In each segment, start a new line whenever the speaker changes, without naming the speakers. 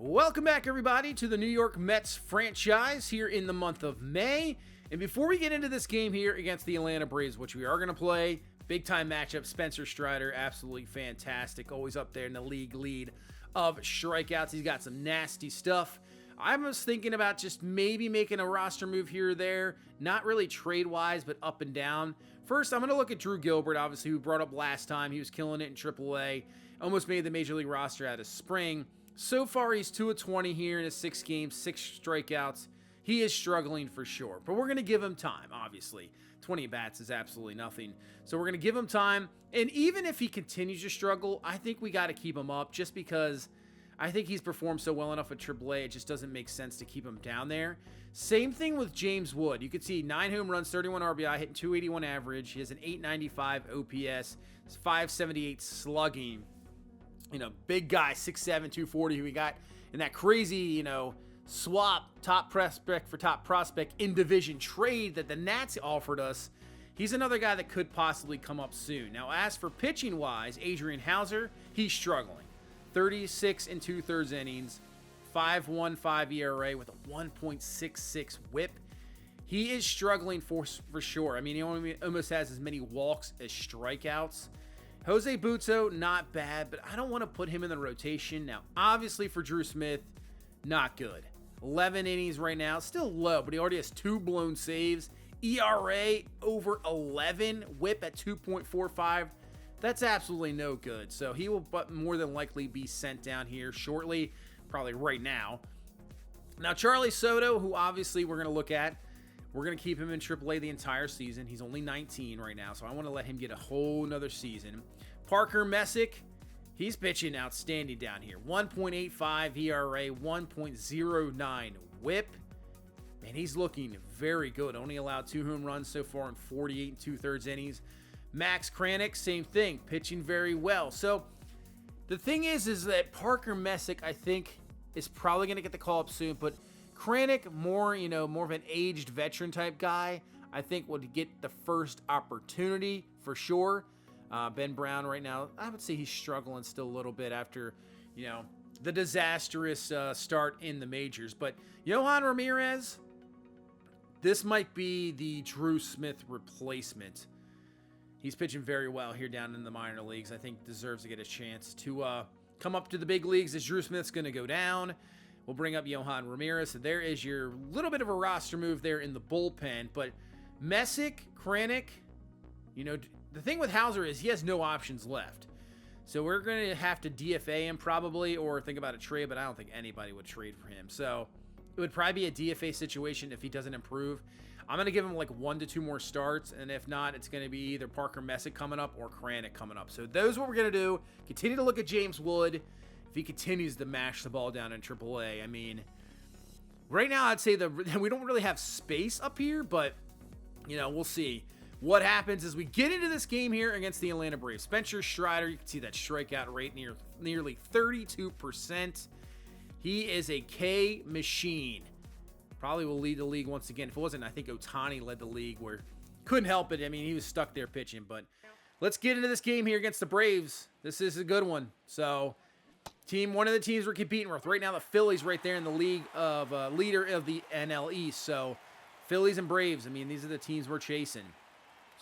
Welcome back, everybody, to the New York Mets franchise here in the month of May. And before we get into this game here against the Atlanta Braves, which we are going to play, big-time matchup, Spencer Strider, absolutely fantastic, always up there in the league lead of strikeouts. He's got some nasty stuff. I was thinking about just maybe making a roster move here or there, not really trade-wise, but up and down. First, I'm going to look at Drew Gilbert, obviously, who brought up last time. He was killing it in AAA, almost made the Major League roster out of spring. So far, he's 2 of 20 here in his 6 games, 6 strikeouts. He is struggling for sure, but we're going to give him time, obviously. 20 bats is absolutely nothing. So we're going to give him time, and even if he continues to struggle, I think we got to keep him up just because I think he's performed so well enough at AAA, it just doesn't make sense to keep him down there. Same thing with James Wood. You can see 9 home runs, 31 RBI, hitting 281 average. He has an 895 OPS, 578 slugging. You know, big guy, 6'7", 240, who we got in that crazy, swap top prospect for top prospect in division trade that the Nats offered us. He's another guy that could possibly come up soon. Now, as for pitching-wise, Adrian Hauser, he's struggling. 36 and 2/3 innings, 5.15 ERA with a 1.66 whip. He is struggling for sure. I mean, he almost has as many walks as strikeouts. Jose Butto, not bad, but I don't want to put him in the rotation. Now, obviously for Drew Smith, not good. 11 innings right now, still low, but he already has 2 blown saves. ERA over 11, whip at 2.45. That's absolutely no good. So he will more than likely be sent down here shortly, probably right now. Now, Charlie Soto, who obviously we're going to look at, we're going to keep him in AAA the entire season. He's only 19 right now, so I want to let him get a whole nother season. Parker Messick, he's pitching outstanding down here. 1.85 ERA, 1.09 whip. Man, he's looking very good. Only allowed 2 home runs so far in 48 and 2/3 innings. Max Kranick, same thing, pitching very well. So the thing is that Parker Messick, I think, is probably going to get the call up soon, but Kranick, more of an aged veteran type guy, I think would get the first opportunity for sure. Ben Brown right now, I would say he's struggling still a little bit after, the disastrous start in the majors. But Yohan Ramirez, this might be the Drew Smith replacement. He's pitching very well here down in the minor leagues. I think deserves to get a chance to come up to the big leagues as Drew Smith's going to go down. We'll bring up Yohan Ramirez. So there is your little bit of a roster move there in the bullpen. But Messick, Kranick, the thing with Hauser is he has no options left. So we're going to have to DFA him probably or think about a trade, but I don't think anybody would trade for him. So it would probably be a DFA situation if he doesn't improve. I'm going to give him like 1 to 2 more starts, and if not, it's going to be either Parker Messick coming up or Kranick coming up. So those are what we're going to do. Continue to look at James Wood. If he continues to mash the ball down in AAA, I mean, right now I'd say we don't really have space up here, but, we'll see what happens as we get into this game here against the Atlanta Braves. Spencer Strider, you can see that strikeout rate nearly 32%. He is a K machine. Probably will lead the league once again. If it wasn't, I think Ohtani led the league where couldn't help it. I mean, he was stuck there pitching. But let's get into this game here against the Braves. This is a good one. So, one of the teams we're competing with. Right now, the Phillies right there in the league of leader of the NL East. So, Phillies and Braves, I mean, these are the teams we're chasing.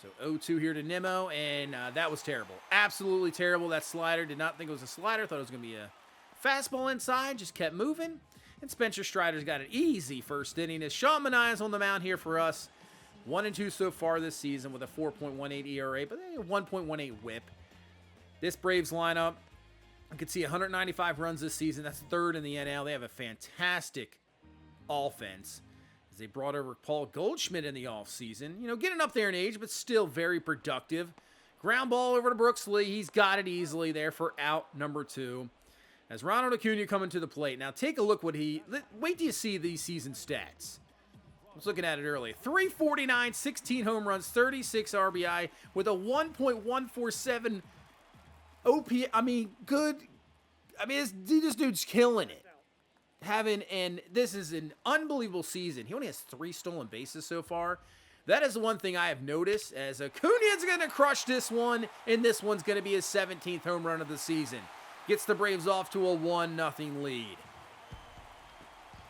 So, 0-2 here to Nimmo, and that was terrible. Absolutely terrible. That slider, did not think it was a slider. Thought it was going to be a fastball inside. Just kept moving. And Spencer Strider's got an easy first inning as Sean Manaea's on the mound here for us. 1-2 so far this season with a 4.18 ERA, but a 1.18 whip. This Braves lineup, you can see 195 runs this season. That's 3rd in the NL. They have a fantastic offense. As they brought over Paul Goldschmidt in the offseason. Getting up there in age, but still very productive. Ground ball over to Brooks Lee. He's got it easily there for out number 2. As Ronald Acuna coming to the plate. Now take a look wait till you see these season stats. I was looking at it earlier. 349, 16 home runs, 36 RBI with a 1.147 OP. I mean, good. I mean, this dude's killing it. And this is an unbelievable season. He only has 3 stolen bases so far. That is the one thing I have noticed as Acuna's going to crush this one, and this one's going to be his 17th home run of the season. Gets the Braves off to a 1-0 lead.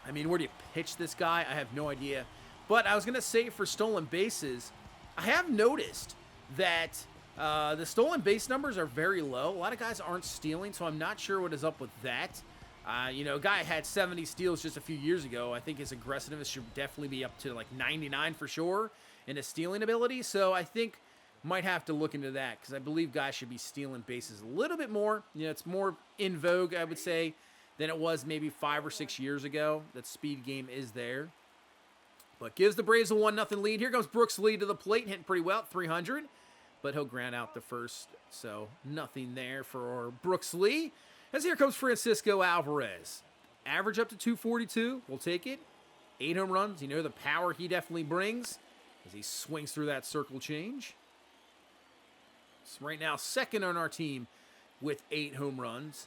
I mean, where do you pitch this guy? I have no idea. But I was going to say for stolen bases, I have noticed that the stolen base numbers are very low. A lot of guys aren't stealing, so I'm not sure what is up with that. A guy had 70 steals just a few years ago. I think his aggressiveness should definitely be up to like 99 for sure in his stealing ability. So I think might have to look into that because I believe guys should be stealing bases a little bit more. It's more in vogue, I would say, than it was maybe 5 or 6 years ago. That speed game is there. But gives the Braves a 1-0 lead. Here comes Brooks Lee to the plate, hitting pretty well, 300. But he'll ground out the first, so nothing there for Brooks Lee. As here comes Francisco Alvarez. Average up to 242. We'll take it. 8 home runs. You know the power he definitely brings as he swings through that circle change. So right now, second on our team with 8 home runs.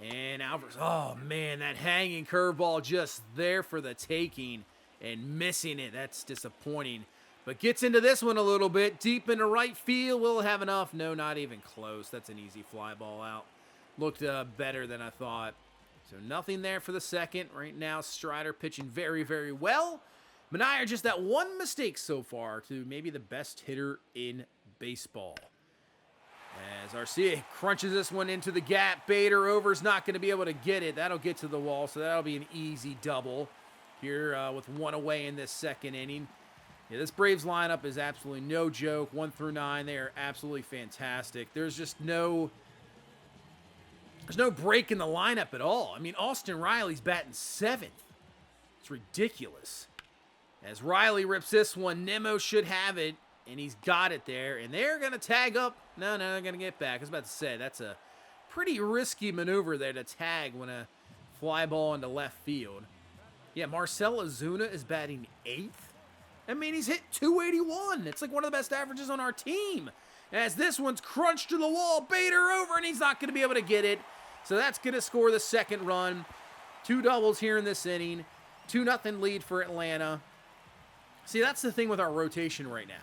And Alvarez, oh man, that hanging curveball just there for the taking and missing it. That's disappointing. But gets into this one a little bit. Deep into right field. Will it have enough? No, not even close. That's an easy fly ball out. Looked better than I thought. So nothing there for the second. Right now, Strider pitching very, very well. Manaea just that one mistake so far to maybe the best hitter in baseball. As Arcia crunches this one into the gap. Bader over's not going to be able to get it. That'll get to the wall, so that'll be an easy double here with one away in this second inning. Yeah, this Braves lineup is absolutely no joke. 1 through 9, they are absolutely fantastic. There's just no break in the lineup at all. I mean, Austin Riley's batting 7th. It's ridiculous. As Riley rips this one, Nimmo should have it, and he's got it there. And they're going to tag up. No, they're going to get back. I was about to say, that's a pretty risky maneuver there to tag when a fly ball into left field. Yeah, Marcell Ozuna is batting 8th. I mean, he's hit 281. It's like one of the best averages on our team. As this one's crunched to the wall, Bader over, and he's not going to be able to get it. So that's going to score the second run. 2 doubles here in this inning. 2-0 lead for Atlanta. See, that's the thing with our rotation right now.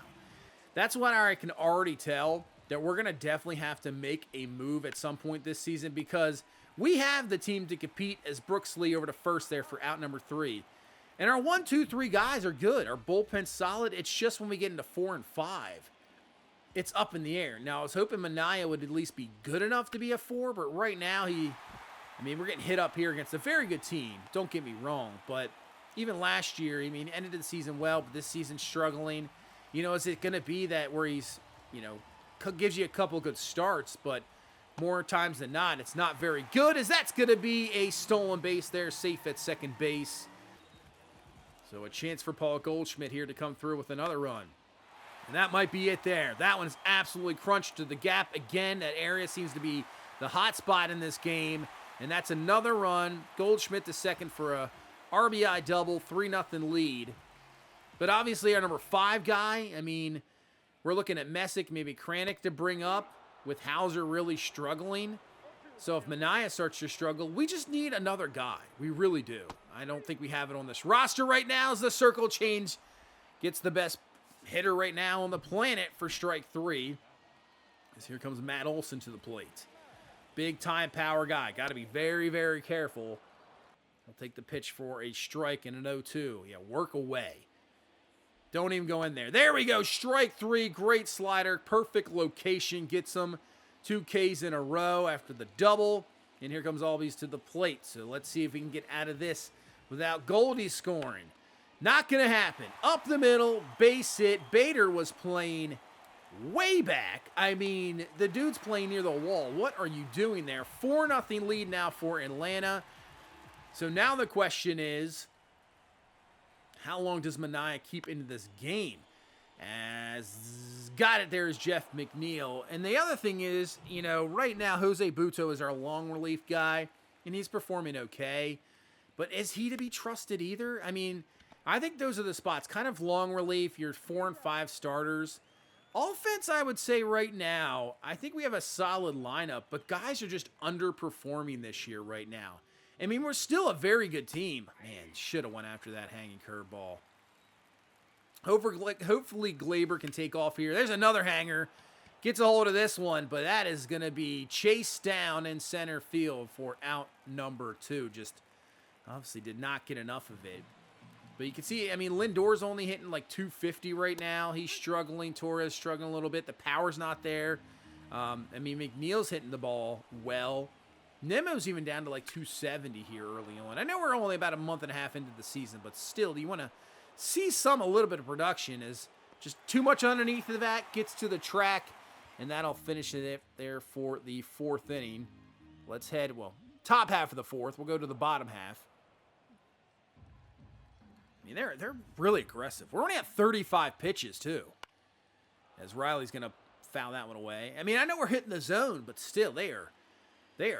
That's what I can already tell, that we're going to definitely have to make a move at some point this season because we have the team to compete as Brooks Lee over to first there for out number 3. And our 1, 2, 3 guys are good. Our bullpen's solid. It's just when we get into 4 and 5, it's up in the air. Now, I was hoping Manaea would at least be good enough to be a 4, but right now we're getting hit up here against a very good team. Don't get me wrong, but even last year, ended the season well, but this season struggling. Is it going to be that where he's, gives you a couple good starts, but more times than not, it's not very good, as that's going to be a stolen base there, safe at second base. So a chance for Paul Goldschmidt here to come through with another run. And that might be it there. That one's absolutely crunched to the gap. Again, that area seems to be the hot spot in this game. And that's another run. Goldschmidt to second for a RBI double, 3-0 lead. But obviously our number 5 guy, we're looking at Messick, maybe Kranick to bring up with Hauser really struggling. So if Manaea starts to struggle, we just need another guy. We really do. I don't think we have it on this roster right now as the circle change gets the best hitter right now on the planet for strike 3. As here comes Matt Olson to the plate. Big time power guy. Got to be very, very careful. He'll take the pitch for a strike and an 0-2. Yeah, work away. Don't even go in there. There we go. Strike 3. Great slider. Perfect location. Gets him 2 Ks in a row after the double. And here comes Albies to the plate. So let's see if we can get out of this without Goldie scoring. Not going to happen. Up the middle. Base hit. Bader was playing way back. The dude's playing near the wall. What are you doing there? 4-0 lead now for Atlanta. So now the question is, how long does Manaea keep into this game? As got it there is Jeff McNeil. And the other thing is, right now Jose Butto is our long relief guy, and he's performing okay. But is he to be trusted either? I think those are the spots. Kind of long relief, your 4 and 5 starters. Offense, I would say right now, I think we have a solid lineup, but guys are just underperforming this year right now. We're still a very good team. Man, should have went after that hanging curveball. Hopefully Glaber can take off here. There's another hanger. Gets a hold of this one, but that is going to be chased down in center field for out number 2. Just Obviously did not get enough of it. But you can see, I mean, Lindor's only hitting like 250 right now. He's struggling. Torres struggling a little bit. The power's not there. I mean, McNeil's hitting the ball well. Nemo's even down to like 270 here early on. I know we're only about a month and a half into the season, but still, you want to see a little bit of production. As just too much underneath of that gets to the track, and that'll finish it there for the 4th inning. Let's head, well, top half of the 4th. We'll go to the bottom half. I mean, they're really aggressive. We're only at 35 pitches, too. As Riley's going to foul that one away. I mean, I know we're hitting the zone, but still, they are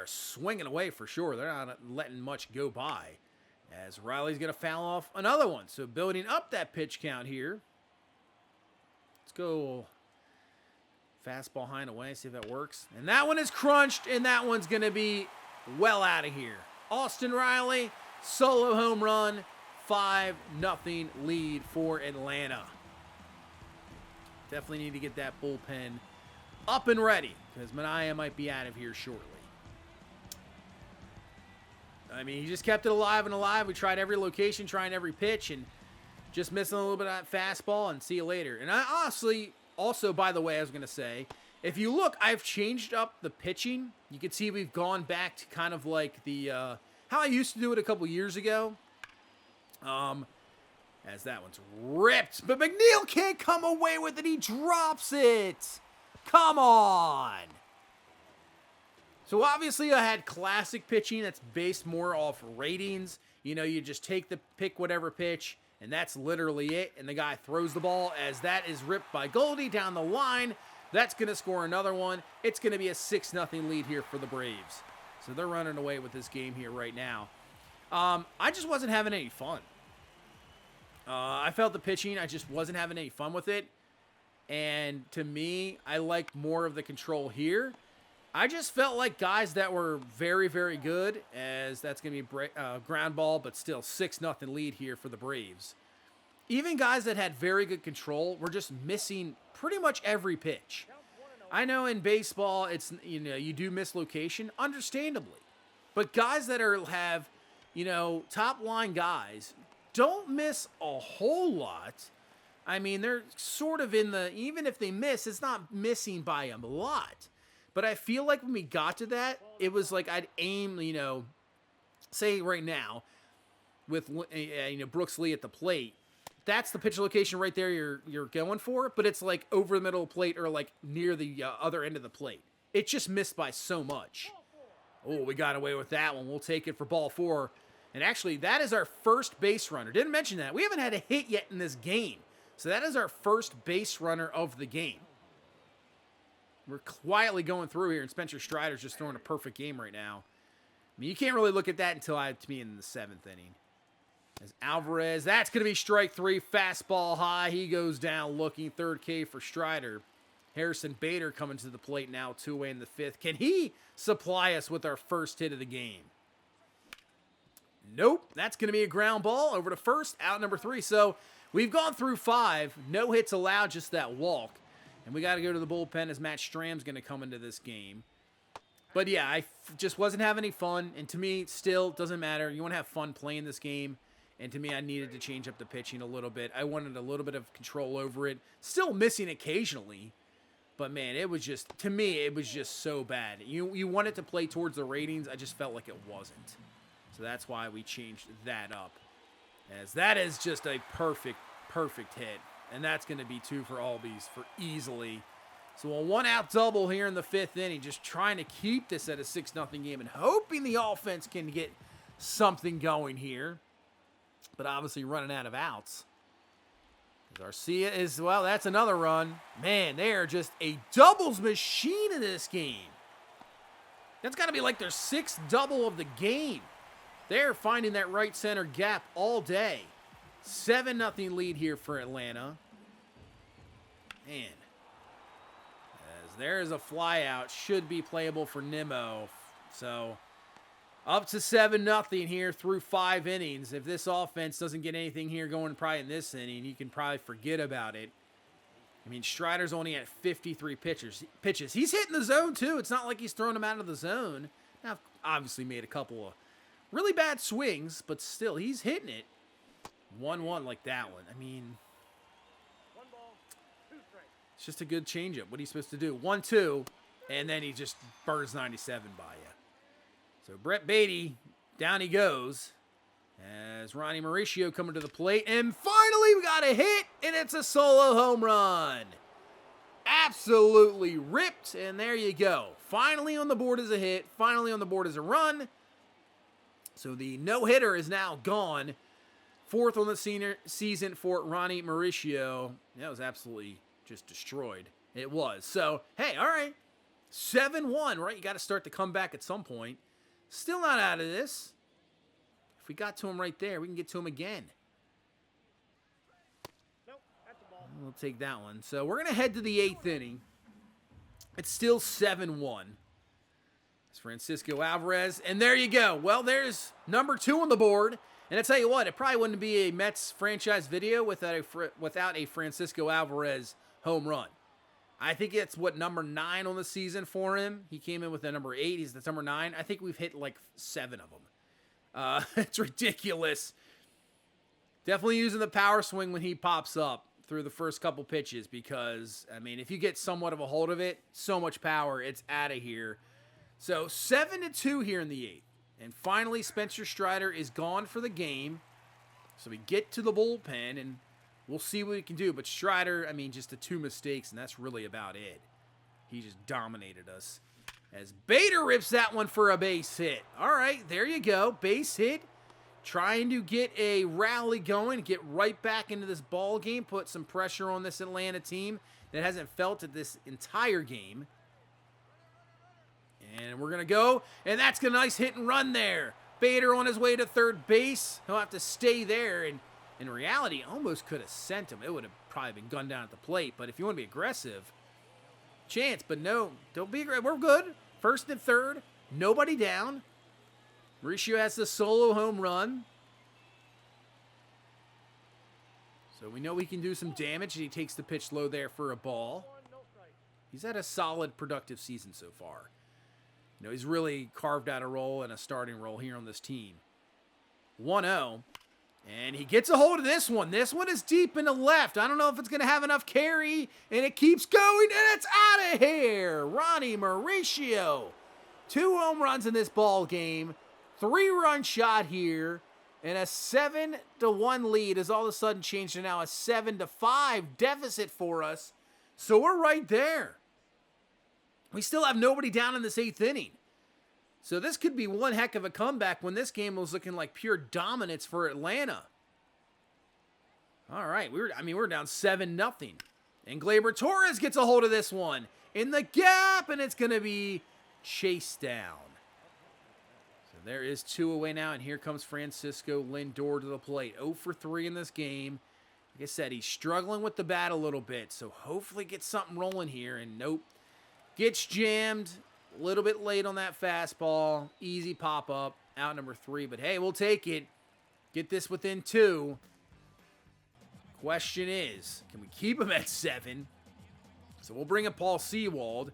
swinging away for sure. They're not letting much go by. As Riley's going to foul off another one. So building up that pitch count here. Let's go fastball high and away, see if that works. And that one is crunched, and that one's going to be well out of here. Austin Riley, solo home run. 5-0 lead for Atlanta. Definitely need to get that bullpen up and ready because Manaea might be out of here shortly. I mean, he just kept it alive and alive. We tried every location, trying every pitch, and just missing a little bit of that fastball, and see you later. And I honestly, also, by the way, I was going to say, if you look, I've changed up the pitching. You can see we've gone back to kind of like the how I used to do it a couple years ago. As that one's ripped, but McNeil can't come away with it. He drops it. Come on. So obviously I had classic pitching that's based more off ratings. You know, you just pick whatever pitch, and that's literally it. And the guy throws the ball as that is ripped by Goldie down the line. That's going to score another one. It's going to be a 6-0 lead here for the Braves. So they're running away with this game here right now. I just wasn't having any fun. I felt the pitching, I just wasn't having any fun with it. And to me, I like more of the control here. I just felt like guys that were very, very good, as that's going to be a ground ball, but still 6-0 lead here for the Braves. Even guys that had very good control were just missing pretty much every pitch. I know in baseball, it's, you know, you do miss location, understandably. But guys that have, you know, top line guys don't miss a whole lot. I mean, they're sort of in the, even if they miss, it's not missing by a lot. But I feel like when we got to that, it was like I'd aim, you know, say right now, with, you know, Brooks Lee at the plate, that's the pitch location right there you're going for, but it's like over the middle of the plate or like near the other end of the plate. It just missed by so much. Oh, we got away with that one. We'll take it for ball 4. And actually, that is our first base runner. Didn't mention that. We haven't had a hit yet in this game. So that is our first base runner of the game. We're quietly going through here, and Spencer Strider's just throwing a perfect game right now. I mean, you can't really look at that until to me in the 7th inning. As Alvarez, that's going to be strike 3, fastball high. He goes down looking, 3rd K for Strider. Harrison Bader coming to the plate now, 2 away in the 5th. Can he supply us with our first hit of the game? Nope, that's going to be a ground ball over to first, out number 3. So we've gone through 5, no hits allowed, just that walk. And we got to go to the bullpen as Matt Stram's going to come into this game. But yeah, I just wasn't having any fun. And to me, still doesn't matter. You want to have fun playing this game. And to me, I needed to change up the pitching a little bit. I wanted a little bit of control over it. Still missing occasionally. But man, it was just, to me, it was just so bad. You wanted to play towards the ratings. I just felt like it wasn't. So that's why we changed that up. As that is just a perfect hit. And that's going to be 2 for Albies for easily. So a 1-out double here in the 5th inning. Just trying to keep this at a 6-0 game and hoping the offense can get something going here. But obviously running out of outs. Garcia is, well, that's another run. Man, they are just a doubles machine in this game. That's got to be like their 6th double of the game. They're finding that right center gap all day. 7-0 lead here for Atlanta. Man. As there is a fly out. Should be playable for Nimmo. So up to 7-0 here through 5 innings. If this offense doesn't get anything here going probably in this inning, you can probably forget about it. I mean, Strider's only at 53 pitches. He's hitting the zone too. It's not like he's throwing them out of the zone. Now, obviously made a couple of Really bad swings, but still, he's hitting it. 1-1 like that one. I mean, it's just a good changeup. What are you supposed to do? 1-2, and then he just burns 97 by you. So Brett Beatty, down he goes. As Ronnie Mauricio coming to the plate. And finally, we got a hit, and it's a solo home run. Absolutely ripped, and there you go. Finally on the board is a hit. Finally on the board is a run. So the no-hitter is now gone. 4th on the season for Ronnie Mauricio. That was absolutely just destroyed. It was. So, hey, all right. 7-1, right? You got to start to come back at some point. Still not out of this. If we got to him right there, we can get to him again.
Nope, that's a ball.
We'll take that one. So we're going to head to the 8th inning. It's still 7-1. It's Francisco Alvarez. And there you go. Well, there's number 2 on the board. And I tell you what, it probably wouldn't be a Mets franchise video without a Francisco Alvarez home run. I think it's number 9 on the season for him. He came in with the number 8. He's the number 9. I think we've hit like 7 of them. It's ridiculous. Definitely using the power swing when he pops up through the first couple pitches because, I mean, if you get somewhat of a hold of it, so much power, it's out of here. So 7-2 here in the 8th. And finally, Spencer Strider is gone for the game. So we get to the bullpen, and we'll see what we can do. But Strider, I mean, just the 2 mistakes, and that's really about it. He just dominated us. As Bader rips that one for a base hit. All right, there you go. Base hit. Trying to get a rally going, get right back into this ball game, put some pressure on this Atlanta team that hasn't felt it this entire game. And we're going to go, and that's a nice hit and run there. Bader on his way to third base. He'll have to stay there, and in reality, almost could have sent him. It would have probably been gunned down at the plate, but if you want to be aggressive, chance, but no, don't be aggressive. We're good. 1st and 3rd, nobody down. Mauricio has the solo home run. So we know he can do some damage, and he takes the pitch low there for a ball. He's had a solid, productive season so far. You know, he's really carved out a role and a starting role here on this team. 1-0. And he gets a hold of this one. This one is deep in the left. I don't know if it's going to have enough carry. And it keeps going, and it's out of here. Ronnie Mauricio. 2 home runs in this ball game. 3-run shot here. And a 7-1 lead has all of a sudden changed to now a 7-5 deficit for us. So we're right there. We still have nobody down in this 8th inning. So this could be one heck of a comeback when this game was looking like pure dominance for Atlanta. All right, we're down 7-0. And Gleyber Torres gets a hold of this one in the gap, and it's going to be chased down. So there is 2 away now, and here comes Francisco Lindor to the plate. 0 for 3 in this game. Like I said, he's struggling with the bat a little bit, so hopefully get something rolling here, and nope. Gets jammed. A little bit late on that fastball. Easy pop-up. Out number 3. But, hey, we'll take it. Get this within 2. Question is, can we keep him at 7? So we'll bring in Paul Sewald.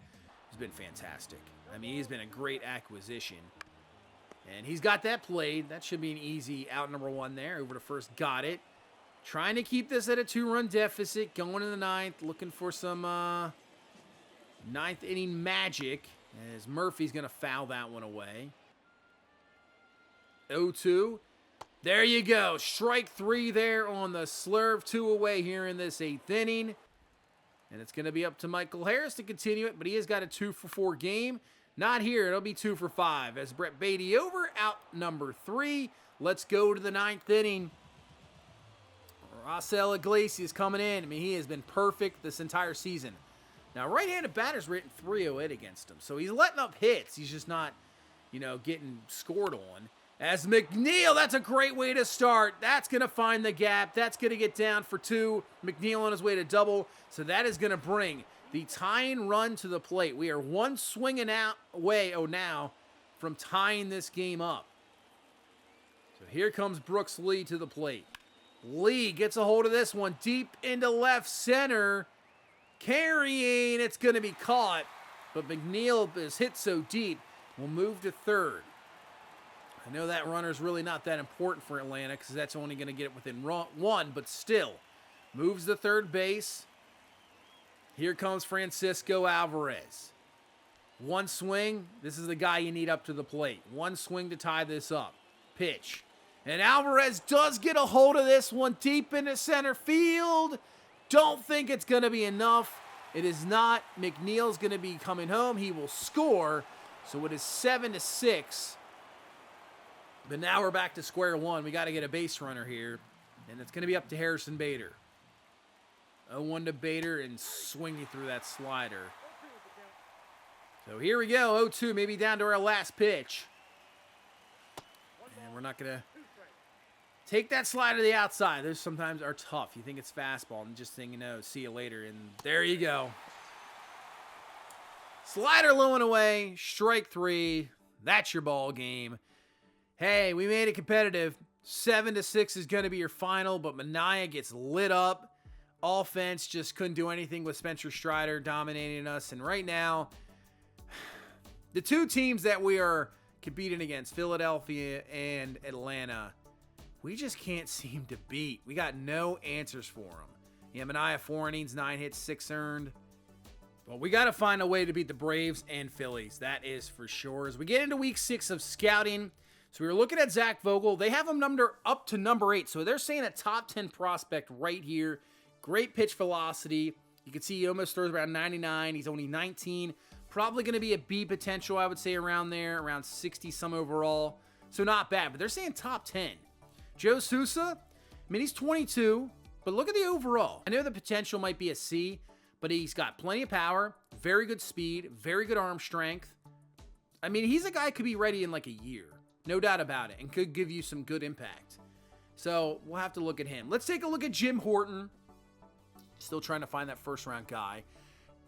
He's been fantastic. I mean, he's been a great acquisition. And he's got that played. That should be an easy out number 1 there. Over to first. Got it. Trying to keep this at a 2-run deficit. Going in the 9th. Looking for some 9th inning magic. As Murphy's going to foul that one away. 0-2. There you go. Strike 3 there on the slurve. 2 away here in this 8th inning. And it's going to be up to Michael Harris to continue it, but he has got a 2 for 4 game. Not here. It'll be 2 for 5. As Brett Beatty over, out number 3. Let's go to the 9th inning. Raisel Iglesias coming in. I mean, he has been perfect this entire season. Now, right-handed batter's written 308 against him, so he's letting up hits. He's just not, getting scored on. As McNeil, that's a great way to start. That's going to find the gap. That's going to get down for 2. McNeil on his way to double, so that is going to bring the tying run to the plate. We are 1 swinging away now from tying this game up. So here comes Brooks Lee to the plate. Lee gets a hold of this one deep into left center. Carrying, it's going to be caught, but McNeil is hit so deep, will move to third. I know that runner's really not that important for Atlanta because that's only going to get it within one, but still. Moves to third base. Here comes Francisco Alvarez. One swing. This is the guy you need up to the plate. One swing to tie this up. Pitch. And Alvarez does get a hold of this one deep into center field. Don't think it's going to be enough. It is not. McNeil's going to be coming home. He will score. So it is 7-6. But now we're back to square one. We got to get a base runner here. And it's going to be up to Harrison Bader. 0-1 to Bader and swinging through that slider. So here we go. 0-2, maybe down to our last pitch. And we're not going to take that slider to the outside. Those sometimes are tough. You think it's fastball and just think, see you later. And there you go. Slider low and away. Strike 3. That's your ball game. Hey, we made it competitive. 7-6 is going to be your final, but Manaea gets lit up. Offense just couldn't do anything with Spencer Strider dominating us. And right now, the two teams that we are competing against, Philadelphia and Atlanta, we just can't seem to beat. We got no answers for them. Yeah, Manaea 4 innings, 9 hits, 6 earned. Well, we got to find a way to beat the Braves and Phillies. That is for sure. As we get into week 6 of scouting, so we were looking at Zach Vogel. They have him up to number 8. So they're saying a top 10 prospect right here. Great pitch velocity. You can see he almost throws around 99. He's only 19. Probably going to be a B potential, I would say, around there. Around 60-some overall. So not bad. But they're saying top 10. Joe Sousa, he's 22. But look at the overall. I know the potential might be a C. But he's got plenty of power. Very good speed. Very good arm strength. He's a guy who could be ready in like a year. No doubt about it. And could give you some good impact. So we'll have to look at him. Let's take a look at Jim Horton. Still trying to find that first-round guy.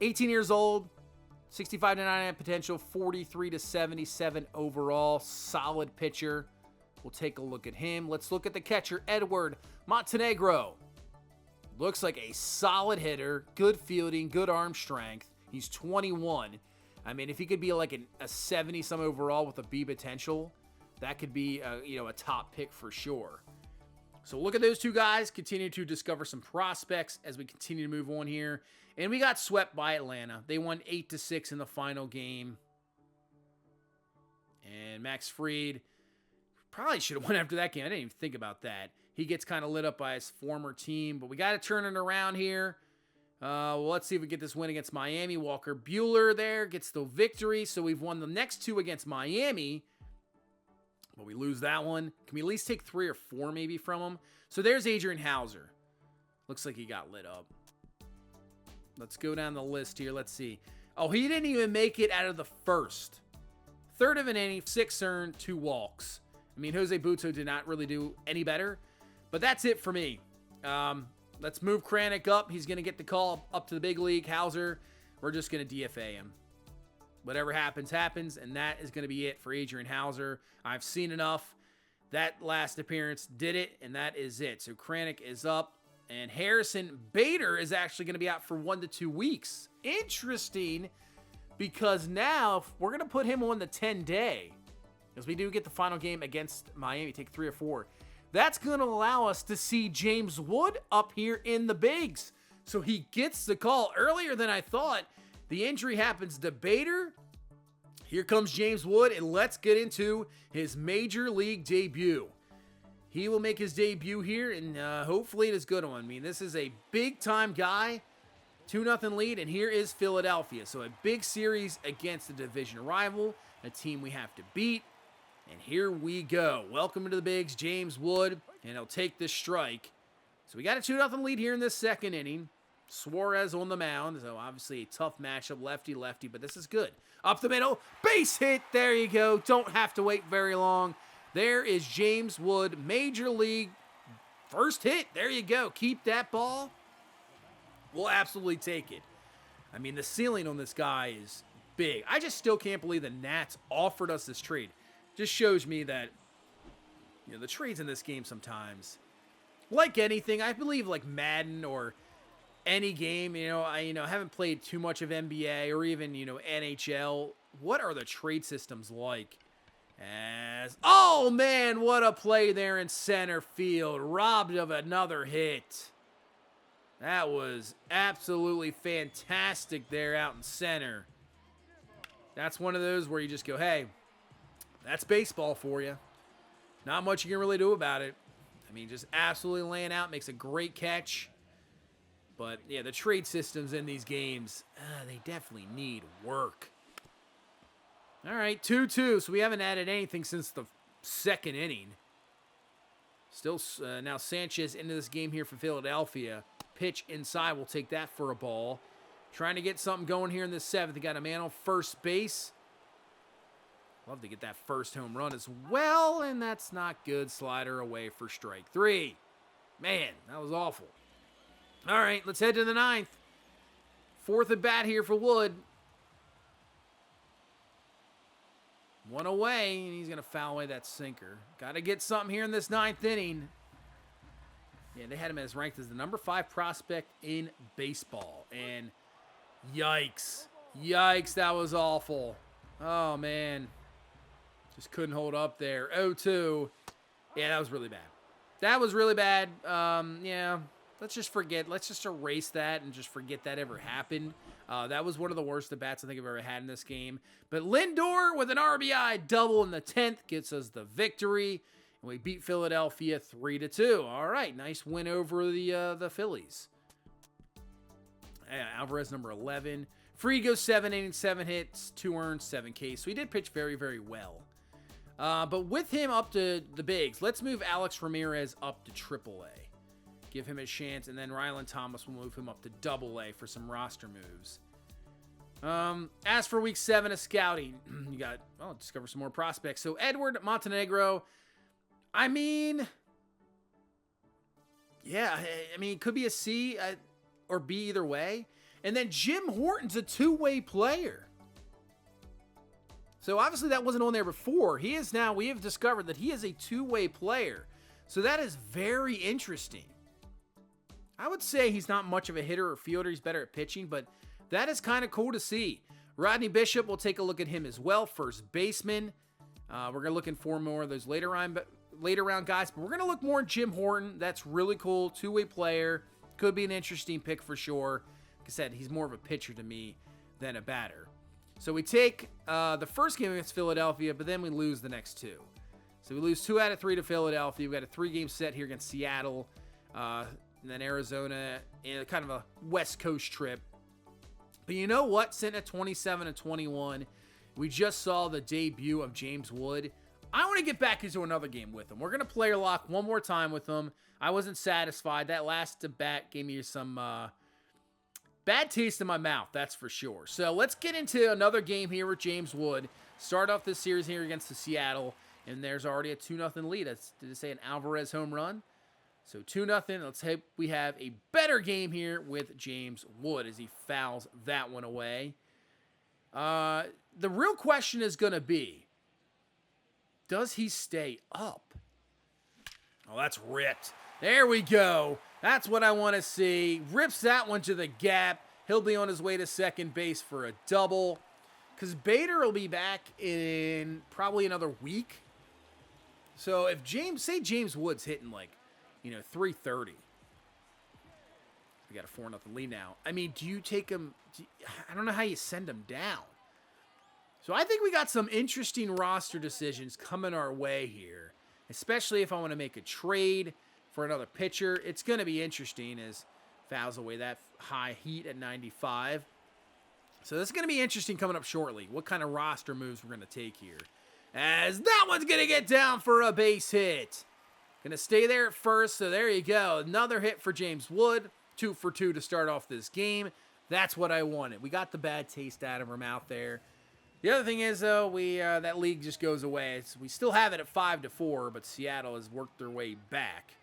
18 years old, 65 to 99 potential, 43 to 77 overall. Solid pitcher. We'll take a look at him. Let's look at the catcher, Edward Montenegro. Looks like a solid hitter, good fielding, good arm strength. He's 21. If he could be like a 70-some overall with a B potential, that could be a top pick for sure. So look at those two guys, continue to discover some prospects as we continue to move on here. And we got swept by Atlanta. They won 8-6 in the final game. And Max Fried probably should have won after that game. I didn't even think about that. He gets kind of lit up by his former team, but we got to turn it around here. Let's see if we get this win against Miami. Walker Buehler there gets the victory. So we've won the next 2 against Miami. But we lose that one. Can we at least take 3 or 4 maybe from him? So there's Adrian Hauser. Looks like he got lit up. Let's go down the list here. Let's see. Oh, he didn't even make it out of the first. Third of an inning, 6 earned, 2 walks. Jose Butto did not really do any better. But that's it for me. Let's move Kranick up. He's going to get the call up to the big league. Hauser, we're just going to DFA him. Whatever happens, happens, and that is going to be it for Adrian Hauser. I've seen enough. That last appearance did it, and that is it. So Kranick is up, and Harrison Bader is actually going to be out for 1 to 2 weeks. Interesting, because now we're going to put him on the 10-day, because we do get the final game against Miami, take 3 or 4. That's going to allow us to see James Wood up here in the bigs. So he gets the call earlier than I thought. The injury happens to Bader. Here comes James Wood, and let's get into his major league debut. He will make his debut here, and hopefully it is a good one. This is a big-time guy. 2-0 lead, and here is Philadelphia. So a big series against a division rival, a team we have to beat. And here we go. Welcome to the bigs, James Wood, and he'll take this strike. So we got a 2-0 lead here in this second inning. Suarez on the mound, so obviously a tough matchup, lefty-lefty, but this is good. Up the middle, base hit, there you go. Don't have to wait very long. There is James Wood, Major League, first hit. There you go. Keep that ball. We'll absolutely take it. The ceiling on this guy is big. I just still can't believe the Nats offered us this trade. Just shows me that, the trades in this game sometimes, like anything, I believe like Madden or any game, I haven't played too much of NBA or even, NHL. What are the trade systems like? Oh, man, what a play there in center field. Robbed of another hit. That was absolutely fantastic there out in center. That's one of those where you just go, hey, that's baseball for you. Not much you can really do about it. I mean, just absolutely laying out, makes a great catch. But, yeah, the trade systems in these games, they definitely need work. All right, 2-2. So we haven't added anything since the second inning. Still, now Sanchez into this game here for Philadelphia. Pitch inside. We'll take that for a ball. Trying to get something going here in the seventh. They got a man on first base. Love to get that first home run as well, and that's not good. Slider away for strike three. Man, that was awful. All right, let's head to the ninth. Fourth at bat here for Wood. One away, and he's going to foul away that sinker. Got to get something here in this ninth inning. Yeah, they had him as ranked as the number 5 prospect in baseball. And yikes. Yikes, that was awful. Oh, man. Just couldn't hold up there. 0-2. Yeah, that was really bad. That was really bad. Yeah, let's just forget. Let's just erase that and just forget that ever happened. That was one of the worst at-bats I think I've ever had in this game. But Lindor with an RBI double in the 10th gets us the victory. And we beat Philadelphia 3-2. All right, nice win over the Phillies. Yeah, Alvarez number 11. Free goes 7 innings, 7 hits, 2 earned, 7 Ks. So he did pitch very, very well. But with him up to the bigs, let's move Alex Ramirez up to AAA. Give him a chance, and then Rylan Thomas will move him up to AA for some roster moves. As for week 7 of scouting, you got, discover some more prospects. So Edward Montenegro, I mean, yeah, I mean, it could be a C or B either way. And then Jim Horton's a two-way player. So obviously that wasn't on there before. He is now, we have discovered that he is a two-way player. So that is very interesting. I would say he's not much of a hitter or fielder. He's better at pitching, but that is kind of cool to see. Rodney Bishop, we'll take a look at him as well. First baseman. We're going to looking for more of those later round guys, but we're going to look more at Jim Horton. That's really cool. Two-way player. Could be an interesting pick for sure. Like I said, he's more of a pitcher to me than a batter. So we take the first game against Philadelphia, but then we lose the next two. So we lose 2 out of 3 to Philadelphia. We've got a 3-game set here against Seattle. And then Arizona, and kind of a West Coast trip. But you know what? Sitting at 27-21, we just saw the debut of James Wood. I want to get back into another game with him. We're going to player lock one more time with him. I wasn't satisfied. That last bat gave me some bad taste in my mouth, that's for sure. So let's get into another game here with James Wood. Start off this series here against the Seattle, and there's already a 2-0 lead. Did it say an Alvarez home run? So 2-0. Let's hope we have a better game here with James Wood as he fouls that one away. The real question is going to be, does he stay up? Oh, that's ripped. There we go. That's what I want to see. Rips that one to the gap. He'll be on his way to second base for a double. Because Bader will be back in probably another week. So if James Wood's hitting like, 330. We got a 4-0 lead now. I mean, do you take him? I don't know how you send him down. So I think we got some interesting roster decisions coming our way here, especially if I want to make a trade for another pitcher. It's going to be interesting as fouls away that high heat at 95. So this is going to be interesting coming up shortly. What kind of roster moves we're going to take here. As that one's going to get down for a base hit. Going to stay there at first, so there you go. Another hit for James Wood. 2 for 2 to start off this game. That's what I wanted. We got the bad taste out of our mouth there. The other thing is, though, that league just goes away. We still have it at 5-4, but Seattle has worked their way back.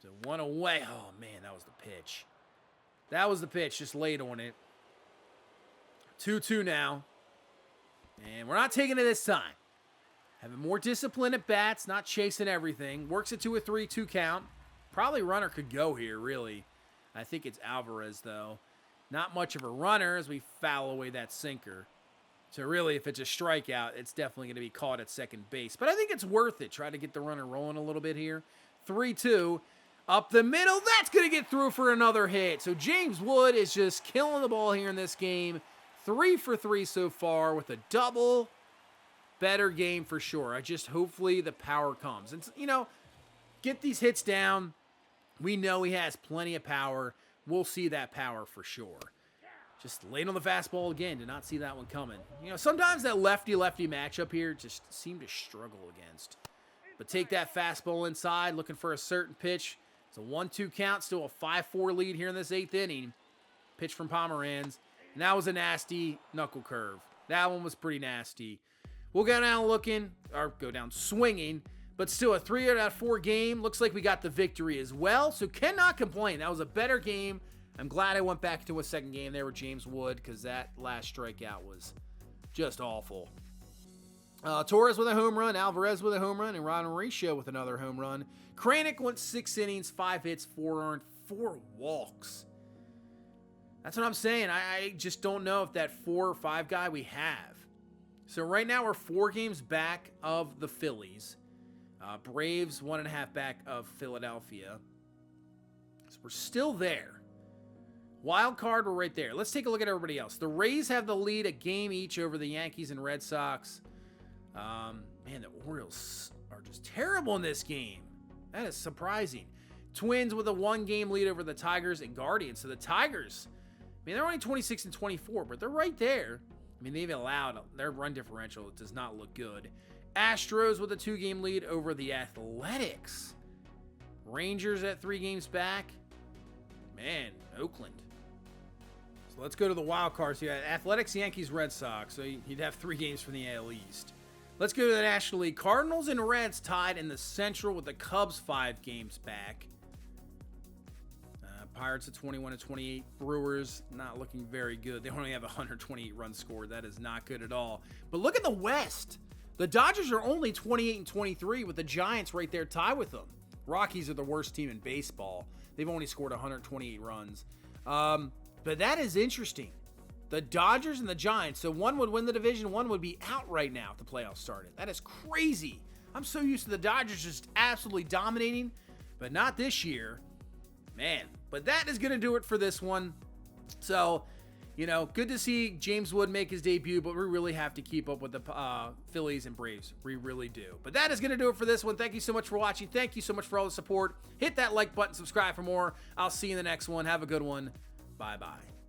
So 1 away. Oh, man, that was the pitch. That was the pitch, just laid on it. 2-2 now. And we're not taking it this time. Having more discipline at bats, not chasing everything. Works it to a 3-2 count. Probably runner could go here, really. I think it's Alvarez, though. Not much of a runner as we foul away that sinker. So really, if it's a strikeout, it's definitely going to be caught at second base. But I think it's worth it. Try to get the runner rolling a little bit here. 3-2. Up the middle. That's going to get through for another hit. So James Wood is just killing the ball here in this game. 3 for 3 so far with a double. Better game for sure. Hopefully the power comes. And, get these hits down. We know he has plenty of power. We'll see that power for sure. Just late on the fastball again. Did not see that one coming. Sometimes that lefty-lefty matchup here just seem to struggle against. But take that fastball inside, looking for a certain pitch. It's a 1-2 count, still a 5-4 lead here in this 8th inning. Pitch from Pomeranz. And that was a nasty knuckle curve. That one was pretty nasty. We'll go down looking, or go down swinging, but still a 3 out of 4 game. Looks like we got the victory as well, so cannot complain. That was a better game. I'm glad I went back to a second game there with James Wood because that last strikeout was just awful. Torres with a home run, Alvarez with a home run, and Ron Mauricio with another home run. Kranick went 6 innings, 5 hits, 4 earned, 4 walks. That's what I'm saying. I just don't know if that 4 or 5 guy we have. So right now we're 4 games back of the Phillies. Braves 1.5 back of Philadelphia. So we're still there. Wild card, we're right there. Let's take a look at everybody else. The Rays have the lead, a game each over the Yankees and Red Sox. Man, the Orioles are just terrible in this game. That is surprising. Twins with a 1-game lead over the Tigers and Guardians. So the Tigers, they're only 26 and 24, but they're right there. They've allowed their run differential. It does not look good. Astros with a 2-game lead over the Athletics. Rangers at 3 games back. Man, Oakland. So let's go to the wild cards here. Athletics, Yankees, Red Sox. So you'd have 3 games from the AL East. Let's go to the National League. Cardinals and Reds tied in the Central with the Cubs 5 games back. Pirates at 21 and 28. Brewers not looking very good. They only have 128 runs scored. That is not good at all. But look at the West. The Dodgers are only 28 and 23 with the Giants right there tied with them. Rockies are the worst team in baseball. They've only scored 128 runs. But that is interesting. The Dodgers and the Giants. So one would win the division. One would be out right now if the playoffs started. That is crazy. I'm so used to the Dodgers just absolutely dominating. But not this year. Man. But that is going to do it for this one. So, good to see James Wood make his debut, but we really have to keep up with the Phillies and Braves. We really do. But that is going to do it for this one. Thank you so much for watching. Thank you so much for all the support. Hit that like button, subscribe for more. I'll see you in the next one. Have a good one. Bye-bye.